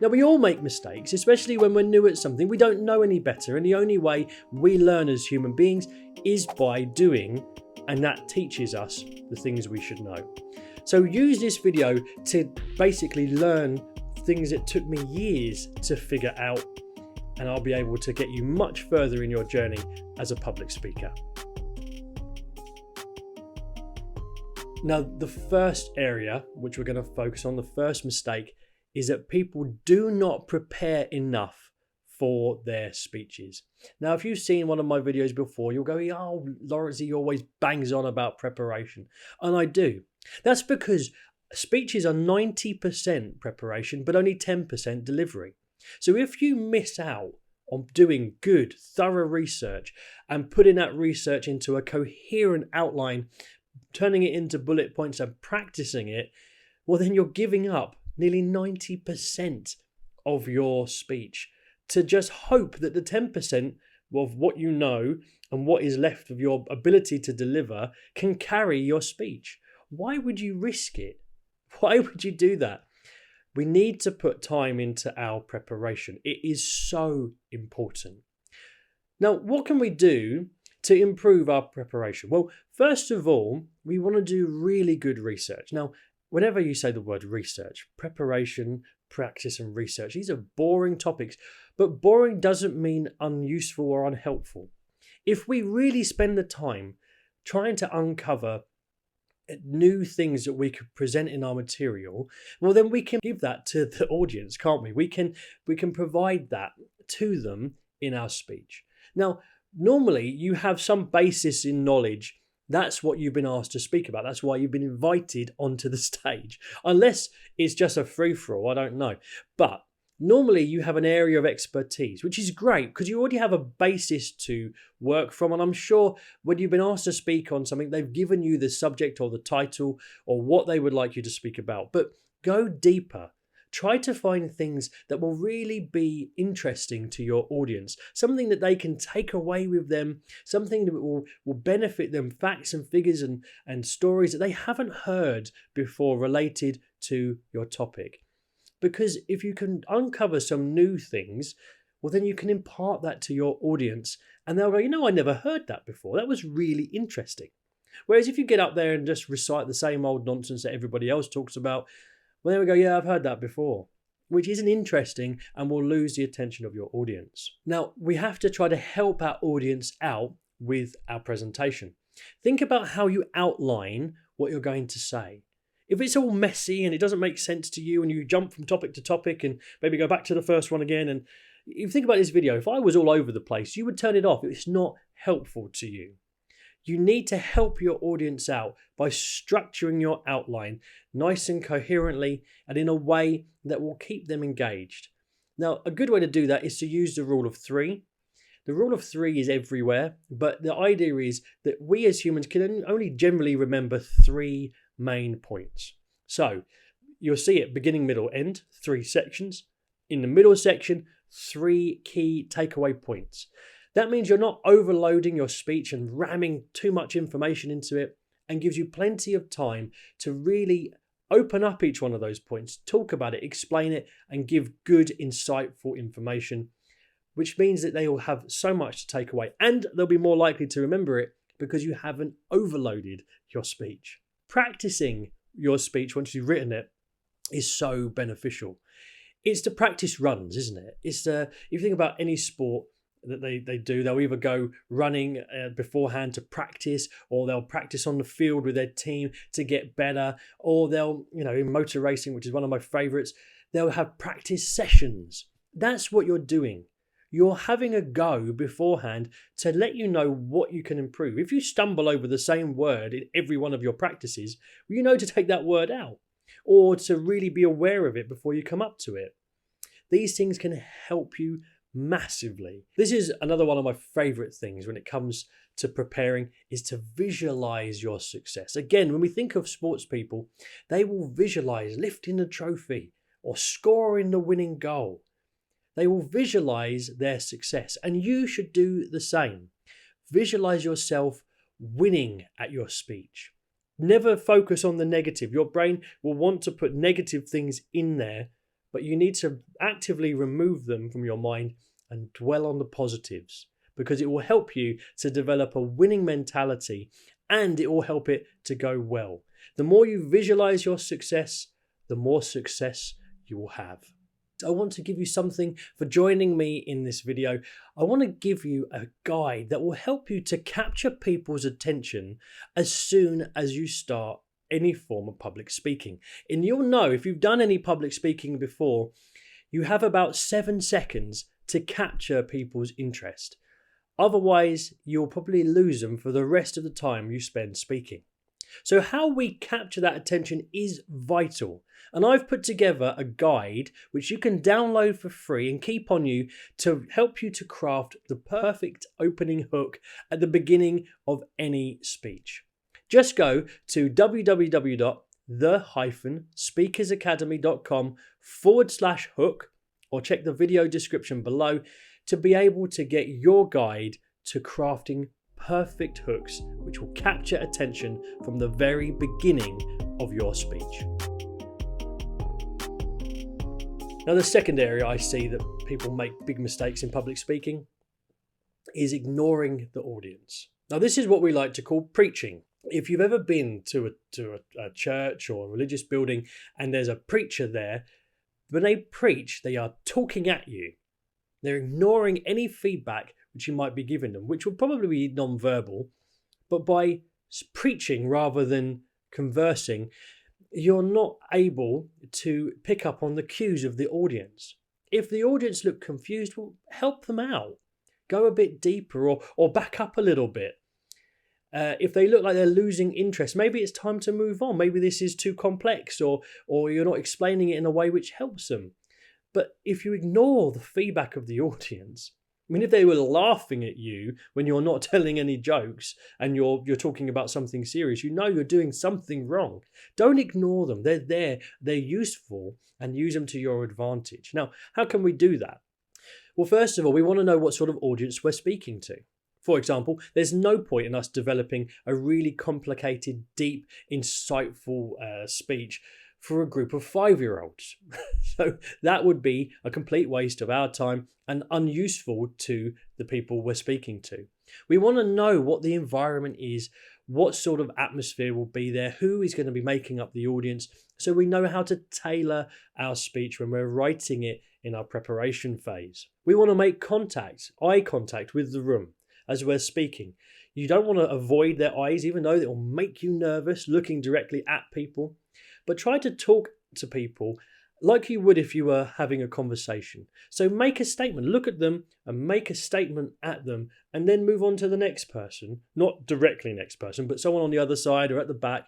Now, we all make mistakes, especially when we're new at something. We don't know any better, and the only way we learn as human beings is by doing, and that teaches us the things we should know. So use this video to basically learn things that took me years to figure out, and I'll be able to get you much further in your journey as a public speaker. Now, the first area which we're going to focus on, the first mistake, is that people do not prepare enough for their speeches. Now, if you've seen one of my videos before, you'll go, oh, Lawrence, he always bangs on about preparation. And I do. That's because speeches are 90% preparation, but only 10% delivery. So if you miss out on doing good, thorough research and putting that research into a coherent outline, turning it into bullet points and practicing it, well, then you're giving up nearly 90% of your speech to just hope that the 10% of what you know and what is left of your ability to deliver can carry your speech. Why would you risk it? Why would you do that? We need to put time into our preparation. It is so important. Now, what can we do to improve our preparation? Well, first of all, we want to do really good research. Now, whenever you say the word research, preparation, practice and research, these are boring topics, but boring doesn't mean unuseful or unhelpful. If we really spend the time trying to uncover new things that we could present in our material, well, then we can give that to the audience, can't we? We can provide that to them in our speech. Now, normally you have some basis in knowledge. That's what you've been asked to speak about. That's why you've been invited onto the stage. Unless it's just a free-for-all, I don't know. But normally you have an area of expertise, which is great because you already have a basis to work from. And I'm sure when you've been asked to speak on something, they've given you the subject or the title or what they would like you to speak about. But go deeper. Try to find things that will really be interesting to your audience, something that they can take away with them, something that will benefit them, facts and figures and stories that they haven't heard before related to your topic. Because if you can uncover some new things, well, then you can impart that to your audience and they'll go, I never heard that before. That was really interesting. Whereas if you get up there and just recite the same old nonsense that everybody else talks about, well, there we go, yeah, I've heard that before, which isn't interesting and will lose the attention of your audience. Now, we have to try to help our audience out with our presentation. Think about how you outline what you're going to say. If it's all messy and it doesn't make sense to you and you jump from topic to topic and maybe go back to the first one again, and you think about this video, if I was all over the place, you would turn it off. It's not helpful to you. You need to help your audience out by structuring your outline nice and coherently and in a way that will keep them engaged. Now, a good way to do that is to use the rule of three. The rule of three is everywhere, but the idea is that we as humans can only generally remember three main points. So you'll see it beginning, middle, end, 3 sections. In the middle section, 3 key takeaway points. That means you're not overloading your speech and ramming too much information into it, and gives you plenty of time to really open up each one of those points, talk about it, explain it, and give good, insightful information, which means that they will have so much to take away and they'll be more likely to remember it because you haven't overloaded your speech. Practicing your speech once you've written it is so beneficial. It's the practice runs, isn't it? It's if you think about any sport that they do, they'll either go running beforehand to practice, or they'll practice on the field with their team to get better, or they'll, in motor racing, which is one of my favorites, they'll have practice sessions. That's what you're doing. You're having a go beforehand to let you know what you can improve. If you stumble over the same word in every one of your practices, you know to take that word out or to really be aware of it before you come up to it. These things can help you massively. This is another one of my favorite things when it comes to preparing, is to visualize your success. Again, when we think of sports people, they will visualize lifting the trophy or scoring the winning goal. They will visualize their success, and you should do the same. Visualize yourself winning at your speech. Never focus on the negative. Your brain will want to put negative things in there but you need to actively remove them from your mind and dwell on the positives, because it will help you to develop a winning mentality and it will help it to go well. The more you visualize your success, the more success you will have. I want to give you something for joining me in this video. I want to give you a guide that will help you to capture people's attention as soon as you start any form of public speaking. And you'll know, if you've done any public speaking before, you have about 7 seconds to capture people's interest. Otherwise, you'll probably lose them for the rest of the time you spend speaking. So how we capture that attention is vital. And I've put together a guide which you can download for free and keep on you to help you to craft the perfect opening hook at the beginning of any speech. Just go to www.the-speakersacademy.com/hook or check the video description below to be able to get your guide to crafting perfect hooks which will capture attention from the very beginning of your speech. Now, the second area I see that people make big mistakes in public speaking is ignoring the audience. Now, this is what we like to call preaching. If you've ever been to a church or a religious building and there's a preacher there, when they preach, they are talking at you. They're ignoring any feedback which you might be giving them, which will probably be non-verbal, but by preaching rather than conversing, you're not able to pick up on the cues of the audience. If the audience look confused, well, help them out. Go a bit deeper or back up a little bit. If they look like they're losing interest, maybe it's time to move on. Maybe this is too complex or you're not explaining it in a way which helps them. But if you ignore the feedback of the audience, I mean, if they were laughing at you when you're not telling any jokes and you're talking about something serious, you know you're doing something wrong. Don't ignore them. They're there, they're useful, and use them to your advantage. Now, how can we do that? Well, first of all, we want to know what sort of audience we're speaking to. For example, there's no point in us developing a really complicated, deep, insightful speech for a group of 5-year-olds. So that would be a complete waste of our time and unuseful to the people we're speaking to. We want to know what the environment is, what sort of atmosphere will be there, who is going to be making up the audience, so we know how to tailor our speech when we're writing it in our preparation phase. We want to make eye contact with the room as we're speaking. You don't want to avoid their eyes, even though it will make you nervous looking directly at people. But try to talk to people like you would if you were having a conversation. So make a statement, look at them and make a statement at them, and then move on to the next person, not directly next person, but someone on the other side or at the back.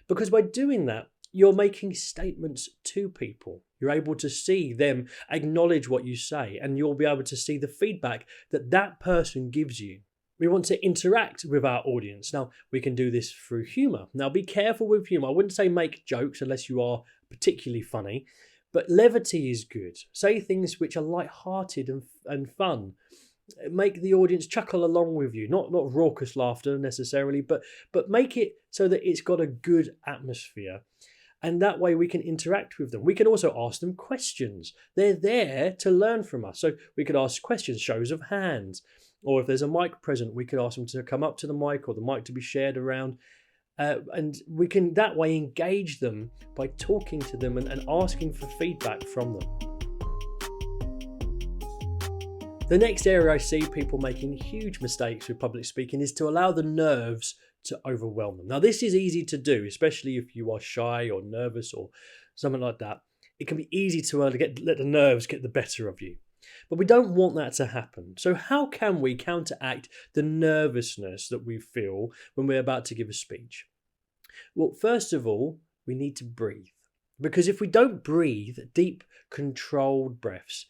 Because by doing that, you're making statements to people. You're able to see them acknowledge what you say, and you'll be able to see the feedback that that person gives you. We want to interact with our audience. Now, we can do this through humour. Now, be careful with humour. I wouldn't say make jokes unless you are particularly funny, but levity is good. Say things which are light-hearted and fun. Make the audience chuckle along with you. Not raucous laughter necessarily, but make it so that it's got a good atmosphere. And that way we can interact with them. We can also ask them questions. They're there to learn from us. So we could ask questions, shows of hands. Or if there's a mic present, we could ask them to come up to the mic or the mic to be shared around. And we can that way engage them by talking to them and asking for feedback from them. The next area I see people making huge mistakes with public speaking is to allow the nerves to overwhelm them. Now, this is easy to do, especially if you are shy or nervous or something like that. It can be easy to let the nerves get the better of you. But we don't want that to happen. So how can we counteract the nervousness that we feel when we're about to give a speech? Well, first of all, we need to breathe. Because if we don't breathe deep, controlled breaths,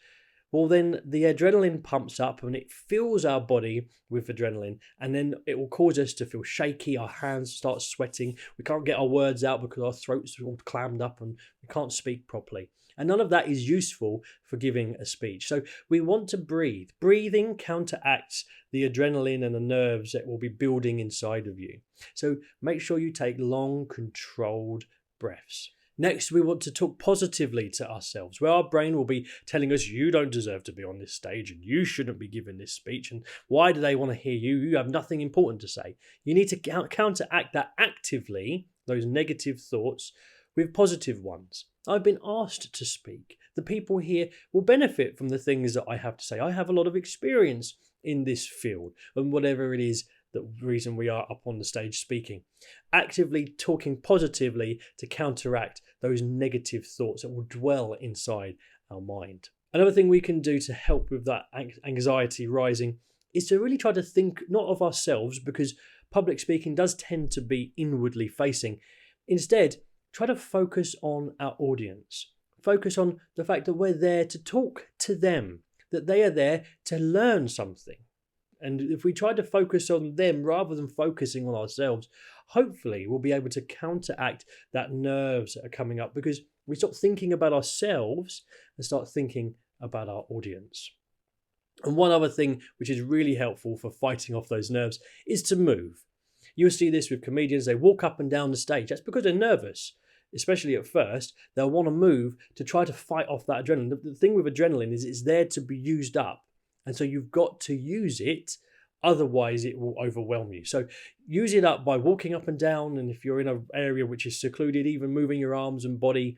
well, then the adrenaline pumps up and it fills our body with adrenaline, and then it will cause us to feel shaky. Our hands start sweating. We can't get our words out because our throats are all clammed up and we can't speak properly. And none of that is useful for giving a speech. So we want to breathe. Breathing counteracts the adrenaline and the nerves that will be building inside of you. So make sure you take long, controlled breaths. Next, we want to talk positively to ourselves, where our brain will be telling us, you don't deserve to be on this stage and you shouldn't be giving this speech. And why do they want to hear you? You have nothing important to say. You need to counteract that actively, those negative thoughts, with positive ones. I've been asked to speak. The people here will benefit from the things that I have to say. I have a lot of experience in this field and whatever it is, the reason we are up on the stage speaking. Actively talking positively to counteract those negative thoughts that will dwell inside our mind. Another thing we can do to help with that anxiety rising is to really try to think not of ourselves, because public speaking does tend to be inwardly facing. Instead, try to focus on our audience. Focus on the fact that we're there to talk to them, that they are there to learn something. And if we try to focus on them rather than focusing on ourselves, hopefully we'll be able to counteract that nerves that are coming up, because we stop thinking about ourselves and start thinking about our audience. And one other thing which is really helpful for fighting off those nerves is to move. You'll see this with comedians. They walk up and down the stage. That's because they're nervous, especially at first. They'll want to move to try to fight off that adrenaline. The thing with adrenaline is it's there to be used up. And so you've got to use it, otherwise it will overwhelm you. So use it up by walking up and down, and if you're in an area which is secluded, even moving your arms and body,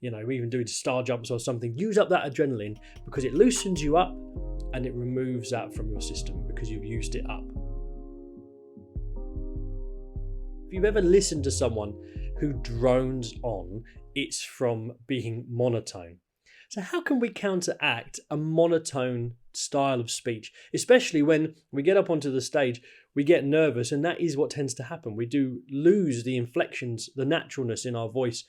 even doing star jumps or something, use up that adrenaline, because it loosens you up and it removes that from your system because you've used it up. If you've ever listened to someone who drones on, it's from being monotone. So how can we counteract a monotone style of speech, especially when we get up onto the stage, we get nervous, and that is what tends to happen. We do lose the inflections, the naturalness in our voice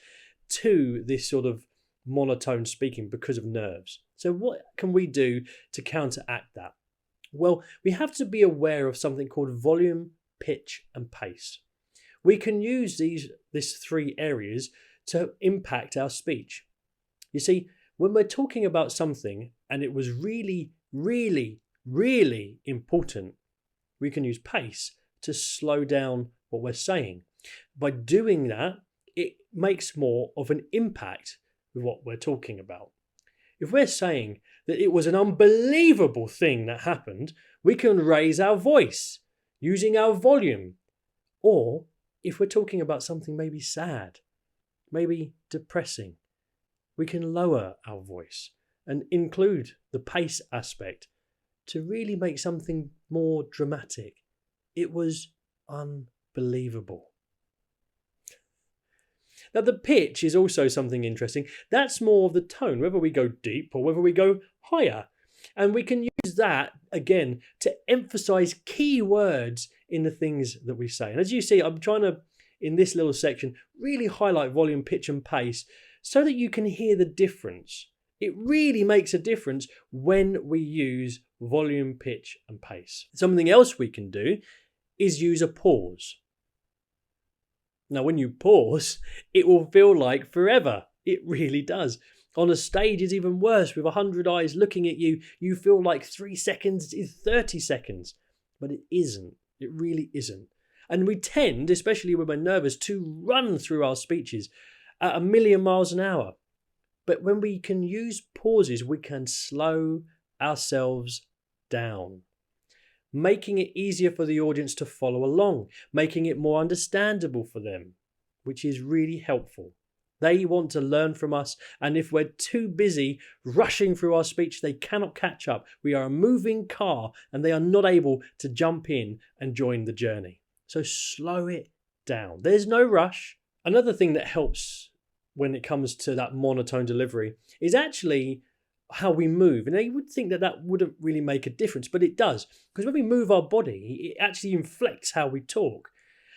to this sort of monotone speaking because of nerves. So what can we do to counteract that? Well, we have to be aware of something called volume, pitch, and pace. We can use these three areas to impact our speech. You see, when we're talking about something and it was really, really, really important, we can use pace to slow down what we're saying. By doing that, it makes more of an impact with what we're talking about. If we're saying that it was an unbelievable thing that happened, we can raise our voice using our volume. Or if we're talking about something maybe sad, maybe depressing, we can lower our voice and include the pace aspect to really make something more dramatic. It was unbelievable. Now, the pitch is also something interesting. That's more of the tone, whether we go deep or whether we go higher. And we can use that, again, to emphasize key words in the things that we say. And as you see, I'm trying to, in this little section, really highlight volume, pitch, and pace so that you can hear the difference. It really makes a difference when we use volume, pitch, and pace. Something else we can do is use a pause. Now, when you pause, it will feel like forever. It really does. On a stage, it's even worse. With 100 eyes looking at you, you feel like 3 seconds is 30 seconds. But it isn't. It really isn't. And we tend, especially when we're nervous, to run through our speeches at 1,000,000 miles an hour. But when we can use pauses, we can slow ourselves down, making it easier for the audience to follow along, making it more understandable for them, which is really helpful. They want to learn from us, and if we're too busy rushing through our speech, they cannot catch up. We are a moving car, and they are not able to jump in and join the journey. So slow it down. There's no rush. Another thing that helps when it comes to that monotone delivery is actually how we move. And you would think that that wouldn't really make a difference, but it does. Because when we move our body, it actually inflects how we talk.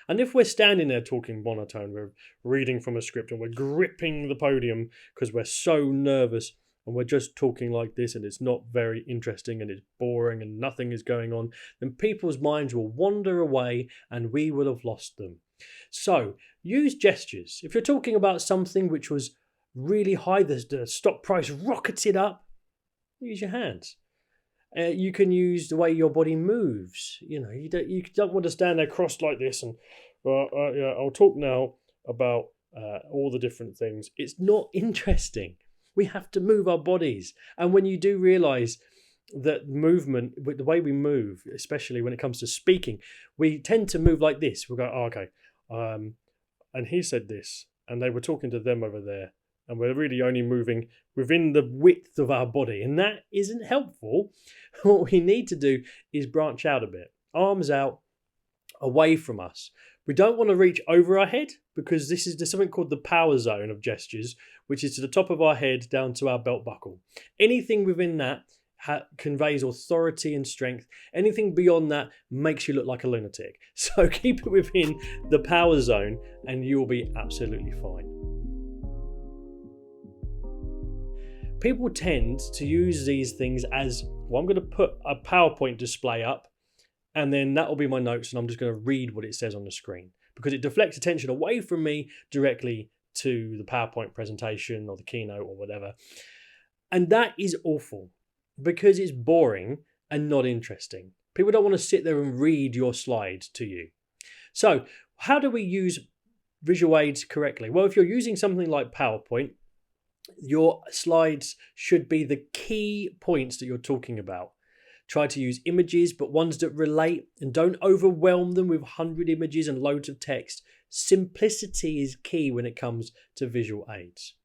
And if we're standing there talking monotone, we're reading from a script and we're gripping the podium because we're so nervous and we're just talking like this and it's not very interesting and it's boring and nothing is going on, then people's minds will wander away and we will have lost them. So use gestures. If you're talking about something which was really high, the stock price rocketed up, use your hands. You can use the way your body moves. You don't want to stand there crossed like this and I'll talk now about all the different things. It's not interesting. We have to move our bodies. And when you do realize that movement, the way we move, especially when it comes to speaking, we tend to move like this. We'll go, oh, okay. And he said this, and they were talking to them over there. And we're really only moving within the width of our body. And that isn't helpful. What we need to do is branch out a bit. Arms out, away from us. We don't want to reach over our head, because there's something called the power zone of gestures, which is to the top of our head down to our belt buckle. Anything within that conveys authority and strength. Anything beyond that makes you look like a lunatic. So keep it within the power zone and you will be absolutely fine. People tend to use these things as, well, I'm going to put a PowerPoint display up and then that will be my notes and I'm just going to read what it says on the screen, because it deflects attention away from me directly to the PowerPoint presentation or the keynote or whatever. And that is awful, because it's boring and not interesting. People don't want to sit there and read your slides to you. So how do we use visual aids correctly? Well, if you're using something like PowerPoint, your slides should be the key points that you're talking about. Try to use images, but ones that relate, and don't overwhelm them with 100 images and loads of text. Simplicity is key when it comes to visual aids.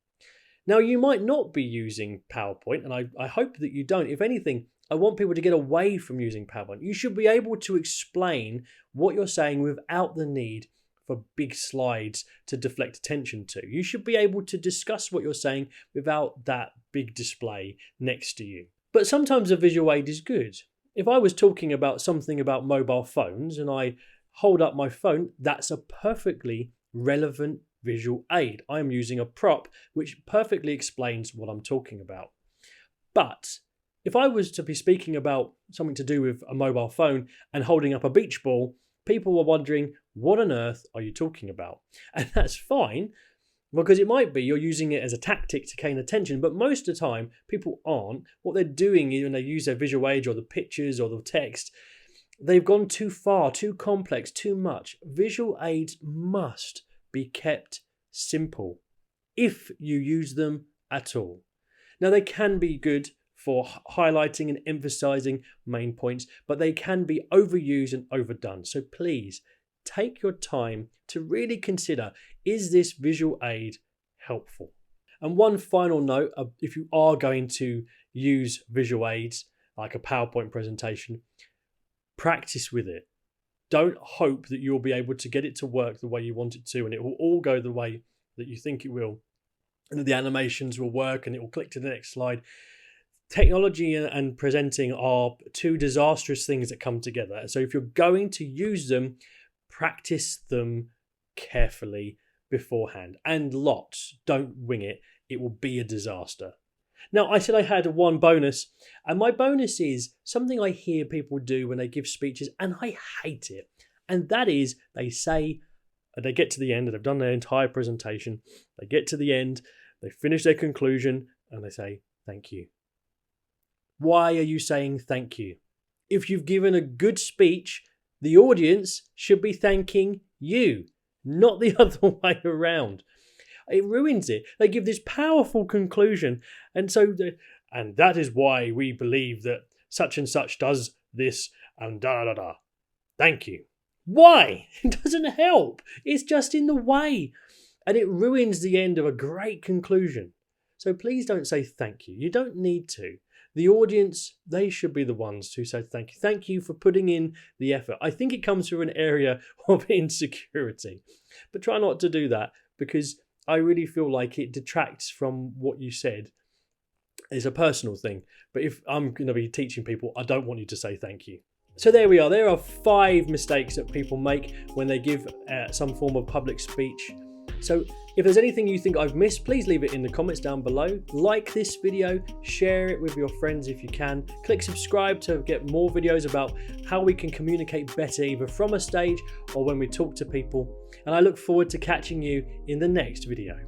Now, you might not be using PowerPoint, and I hope that you don't. If anything, I want people to get away from using PowerPoint. You should be able to explain what you're saying without the need for big slides to deflect attention to. You should be able to discuss what you're saying without that big display next to you. But sometimes a visual aid is good. If I was talking about something about mobile phones and I hold up my phone, that's a perfectly relevant visual aid. I'm using a prop which perfectly explains what I'm talking about. But if I was to be speaking about something to do with a mobile phone and holding up a beach ball, people were wondering, what on earth are you talking about? And that's fine, because it might be you're using it as a tactic to gain attention, but most of the time people aren't. What they're doing is when they use their visual aids or the pictures or the text, they've gone too far, too complex, too much. Visual aids must be kept simple if you use them at all. Now, they can be good for highlighting and emphasizing main points, but they can be overused and overdone. So please take your time to really consider, is this visual aid helpful? And one final note, if you are going to use visual aids like a PowerPoint presentation, practice with it. Don't hope that you'll be able to get it to work the way you want it to and it will all go the way that you think it will, and that the animations will work and it will click to the next slide. Technology and presenting are two disastrous things that come together. So if you're going to use them, practice them carefully beforehand and lots. Don't wing it. It will be a disaster. Now, I said I had one bonus, and my bonus is something I hear people do when they give speeches, and I hate it. And that is, they say, they get to the end, and they've done their entire presentation. They get to the end, they finish their conclusion, and they say, thank you. Why are you saying thank you? If you've given a good speech, the audience should be thanking you, not the other way around. It ruins it. They give this powerful conclusion. And that is why we believe that such and such does this and da da da. Thank you. Why? It doesn't help. It's just in the way. And it ruins the end of a great conclusion. So please don't say thank you. You don't need to. The audience, they should be the ones who say thank you. Thank you for putting in the effort. I think it comes from an area of insecurity. But try not to do that, because I really feel like it detracts from what you said. It's a personal thing. But if I'm going to be teaching people, I don't want you to say thank you. So there we are. There are 5 mistakes that people make when they give some form of public speech. So if there's anything you think I've missed, please leave it in the comments down below. Like this video, share it with your friends if you can. Click subscribe to get more videos about how we can communicate better, either from a stage or when we talk to people. And I look forward to catching you in the next video.